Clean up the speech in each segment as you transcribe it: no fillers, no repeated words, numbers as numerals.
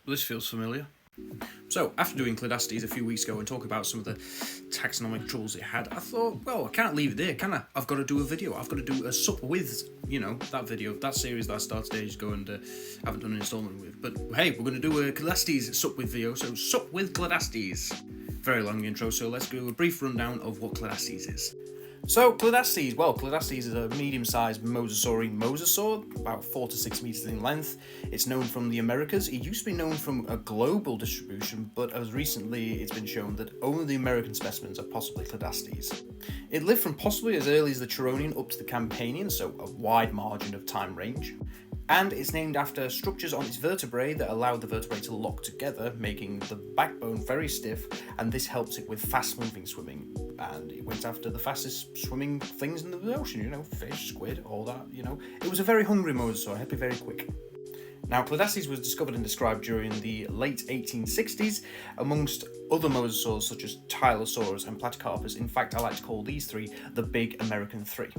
This feels familiar. So, after doing Clidastes a few weeks ago and talking about some of the taxonomic troubles it had, I thought, well, I can't leave it there, can I? I've got to do a video. I've got to do a sup with, that video, that series that I started ages ago and haven't done an installment with. But hey, we're going to do a Clidastes sup with video, so sup with Clidastes. Very long intro, so let's do a brief rundown of what Clidastes is. So, Clidastes, Clidastes is a medium-sized mosasaur, about 4 to 6 meters in length. It's known from the Americas. It used to be known from a global distribution, but as recently it's been shown that only the American specimens are possibly Clidastes. It lived from possibly as early as the Turonian up to the Campanian, so a wide margin of time range. And it's named after structures on its vertebrae that allow the vertebrae to lock together, making the backbone very stiff, and this helps it with fast-moving swimming. And it went after the fastest swimming things in the ocean, fish, squid, all that, It was a very hungry mosasaur, had to be very quick. Now, Clidastes was discovered and described during the late 1860s amongst other mosasaurs such as Tylosaurus and Platycarpus. In fact, I like to call these three the big American three.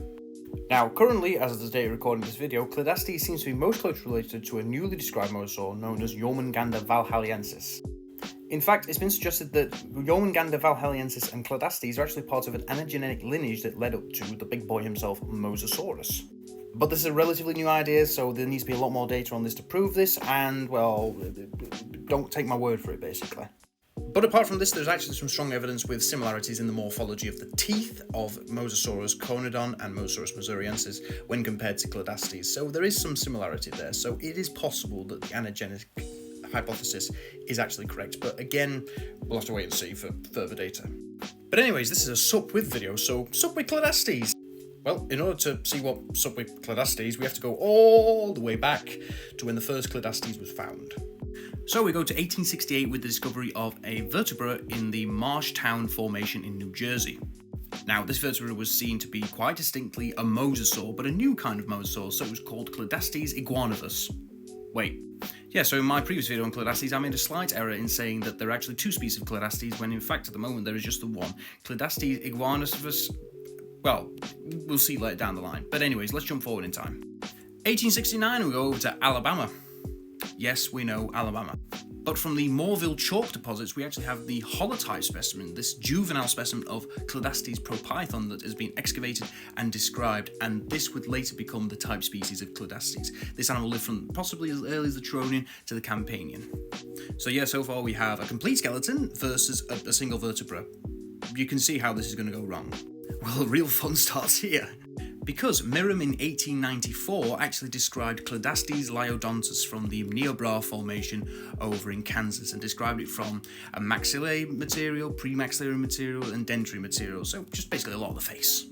Now, currently, as of the day of recording this video, Clidastes seems to be most closely related to a newly described mosasaur known as Jormungandr valhalliensis. In fact, it's been suggested that Jormungandr valhalliensis and Clidastes are actually part of an anagenetic lineage that led up to the big boy himself, Mosasaurus. But this is a relatively new idea, so there needs to be a lot more data on this to prove this, and, don't take my word for it, basically. But apart from this, there's actually some strong evidence with similarities in the morphology of the teeth of Mosasaurus conodon and Mosasaurus missouriensis when compared to Clidastes. So there is some similarity there. So it is possible that the anagenetic hypothesis is actually correct. But again, we'll have to wait and see for further data. But anyways, this is a sup with video, so sup with Clidastes. Well, in order to see what sup with Clidastes, we have to go all the way back to when the first Clidastes was found. So we go to 1868 with the discovery of a vertebra in the Marshtown Formation in New Jersey. Now, this vertebra was seen to be quite distinctly a mosasaur, but a new kind of mosasaur, so it was called Clidastes iguanodus. So in my previous video on Clidastes, I made a slight error in saying that there are actually two species of Clidastes, when in fact at the moment there is just the one. Clidastes iguanodus, we'll see later down the line. But anyways, let's jump forward in time. 1869, we go over to Alabama. Yes, we know, Alabama. But from the Moorville chalk deposits, we actually have the holotype specimen, this juvenile specimen of Clidastes propython that has been excavated and described, and this would later become the type species of Clidastes. This animal lived from possibly as early as the Turonian to the Campanian. So far we have a complete skeleton versus a single vertebra. You can see how this is going to go wrong. Well, real fun starts here. Because Merriam in 1894 actually described Clidastes lyodontus from the Niobrara Formation over in Kansas and described it from a maxillary material, premaxillary material, and dentary material, so just basically a lot of the face.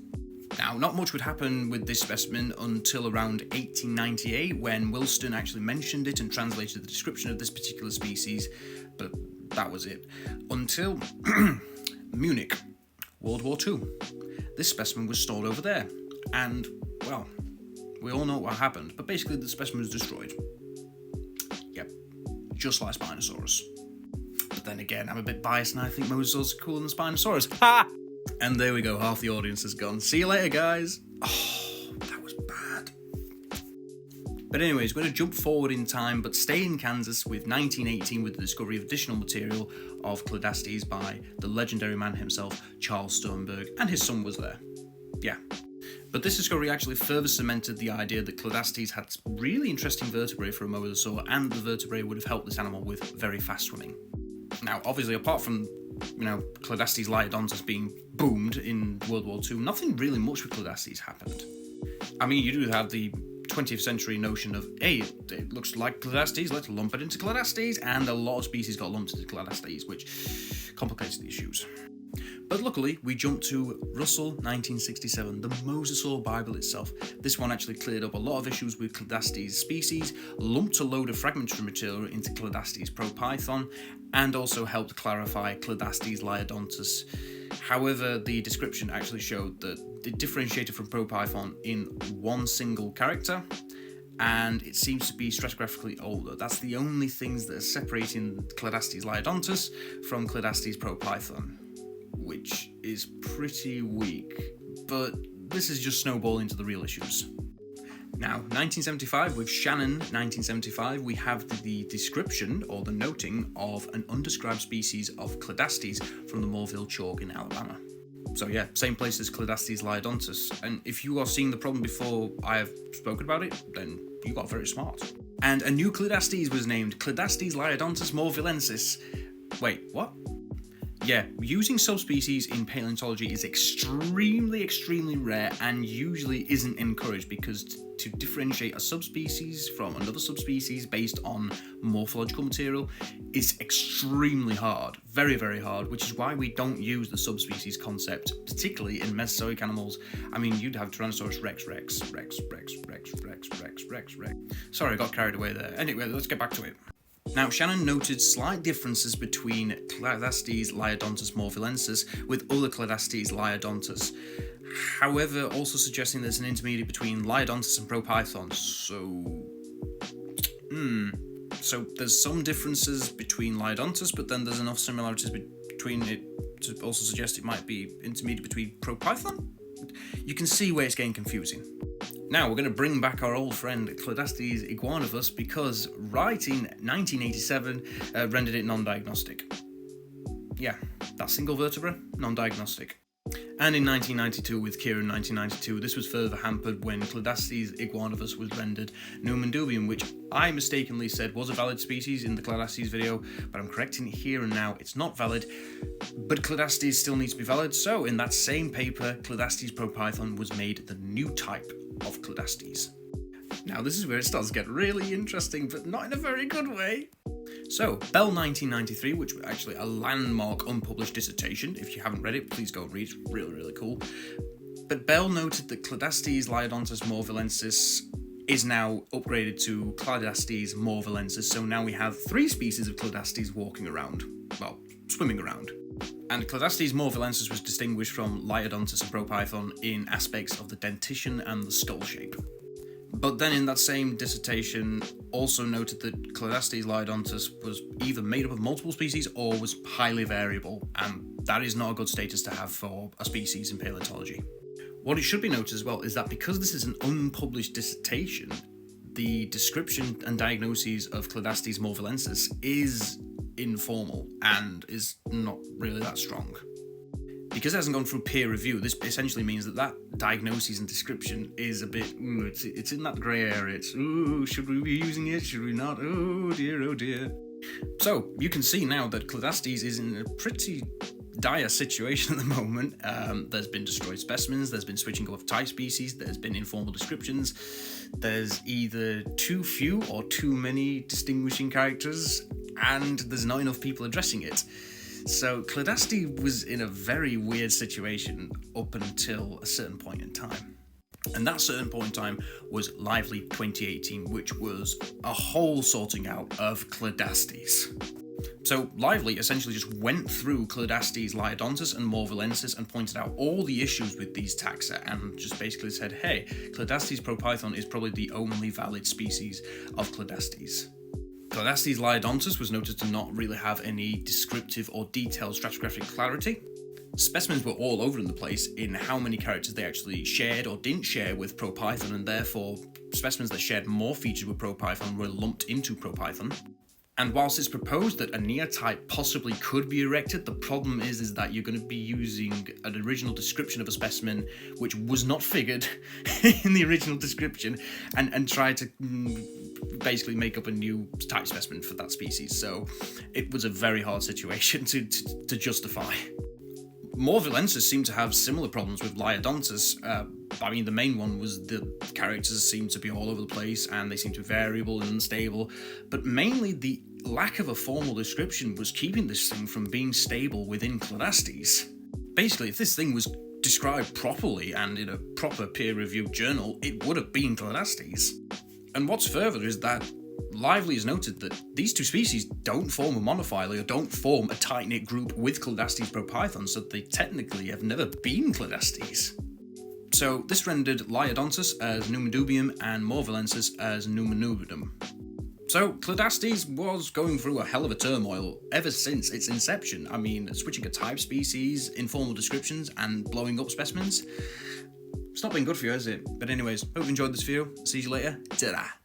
Now, not much would happen with this specimen until around 1898 when Wilston actually mentioned it and translated the description of this particular species, but that was it. Until Munich, World War II. This specimen was stored over there. And, we all know what happened, but basically the specimen was destroyed. Yep, just like Spinosaurus. But then again, I'm a bit biased and I think mosasaurs are cooler than Spinosaurus. Ha! And there we go, half the audience is gone. See you later, guys. Oh, that was bad. But anyways, we're going to jump forward in time, but stay in Kansas with 1918 with the discovery of additional material of Clidastes by the legendary man himself, Charles Sternberg, and his son was there. Yeah. But this discovery actually further cemented the idea that Clidastes had really interesting vertebrae for a mosasaur, and the vertebrae would have helped this animal with very fast swimming. Now, obviously, apart from, Clidastes lyodontus being boomed in World War II, nothing really much with Clidastes happened. I mean, you do have the 20th century notion of, hey, it looks like Clidastes, let's lump it into Clidastes, and a lot of species got lumped into Clidastes, which complicates the issues. But luckily, we jumped to Russell 1967, the Mosasaur Bible itself. This one actually cleared up a lot of issues with Clidastes species, lumped a load of fragmentary material into Clidastes propython, and also helped clarify Clidastes lyodontus. However, the description actually showed that it differentiated from propython in one single character, and it seems to be stratigraphically older. That's the only things that are separating Clidastes lyodontus from Clidastes propython, which is pretty weak, but this is just snowballing to the real issues. Now, 1975, with Shannon 1975, we have the description or the noting of an undescribed species of Clidastes from the Moorville Chalk in Alabama. So yeah, same place as Clidastes liodontus. And if you are seeing the problem before I have spoken about it, then you got very smart. And a new Clidastes was named Clidastes liodontus moorvillensis. Wait, what? Yeah, using subspecies in paleontology is extremely rare and usually isn't encouraged because to differentiate a subspecies from another subspecies based on morphological material is extremely hard, very hard, which is why we don't use the subspecies concept, particularly in Mesozoic animals. I mean, you'd have Tyrannosaurus rex. Sorry, I got carried away there. Anyway, let's get back to it. Now, Shannon noted slight differences between Clidastes liodontus moorvillensis with other Clidastes liodontus, however, also suggesting there's an intermediate between liodontus and propython. So there's some differences between liodontus, but then there's enough similarities between it to also suggest it might be intermediate between propython? You can see where it's getting confusing. Now we're going to bring back our old friend Clidastes iguanodus because right in 1987 rendered it non-diagnostic. Yeah, that single vertebra, non-diagnostic. And in 1992 with Kieran 1992, this was further hampered when Clidastes iguanodus was rendered Numendubium, which I mistakenly said was a valid species in the Clidastes video, but I'm correcting it here and now, it's not valid, but Clidastes still needs to be valid, so in that same paper, Clidastes propython was made the new type of Clidastes. Now this is where it starts to get really interesting, but not in a very good way. So, Bell 1993, which was actually a landmark unpublished dissertation. If you haven't read it, please go and read it. It's really cool. But Bell noted that Clidastes liodontus moorvillensis is now upgraded to Clidastes moorvillensis, so now we have 3 species of Clidastes walking around. Well, swimming around. And Clidastes moorvillensis was distinguished from liodontus and propython in aspects of the dentition and the skull shape. But then in that same dissertation also noted that Clidastes liodontus was either made up of multiple species or was highly variable, and that is not a good status to have for a species in paleontology. What it should be noted as well is that because this is an unpublished dissertation, the description and diagnoses of Clidastes moorvillensis is informal and is not really that strong. Because it hasn't gone through peer review, this essentially means that diagnosis and description is a bit, it's in that grey area. It's, should we be using it? Should we not? Oh dear. So, you can see now that Clidastes is in a pretty dire situation at the moment. There's been destroyed specimens, there's been switching of type species, there's been informal descriptions, there's either too few or too many distinguishing characters, and there's not enough people addressing it. So Clidastes was in a very weird situation up until a certain point in time. And that certain point in time was Lively 2018, which was a whole sorting out of Clidastes. So Lively essentially just went through Clidastes liodontus and moorvillensis and pointed out all the issues with these taxa and just basically said, hey, Clidastes propython is probably the only valid species of Clidastes. Clidastes liodontus was noted to not really have any descriptive or detailed stratigraphic clarity. Specimens were all over the place in how many characters they actually shared or didn't share with propython, and therefore specimens that shared more features with propython were lumped into propython. And whilst it's proposed that a neotype possibly could be erected, the problem is that you're going to be using an original description of a specimen which was not figured in the original description and try to basically make up a new type specimen for that species. So it was a very hard situation to justify. Moorvillensis seemed to have similar problems with liodontus. I mean, the main one was the characters seemed to be all over the place and they seemed to be variable and unstable, but mainly the lack of a formal description was keeping this thing from being stable within Clidastes. Basically, if this thing was described properly and in a proper peer-reviewed journal, it would have been Clidastes. And what's further is that Lively has noted that these two species don't form a monophyly or don't form a tight-knit group with Clidastes propython, so they technically have never been Clidastes. So this rendered liodontus as Numendubium and moorvillensis as Numenubidum. So Clidastes was going through a hell of a turmoil ever since its inception. I mean, switching a type species, informal descriptions, and blowing up specimens. It's not been good for you, has it? But anyways, hope you enjoyed this video. See you later. Ta-da!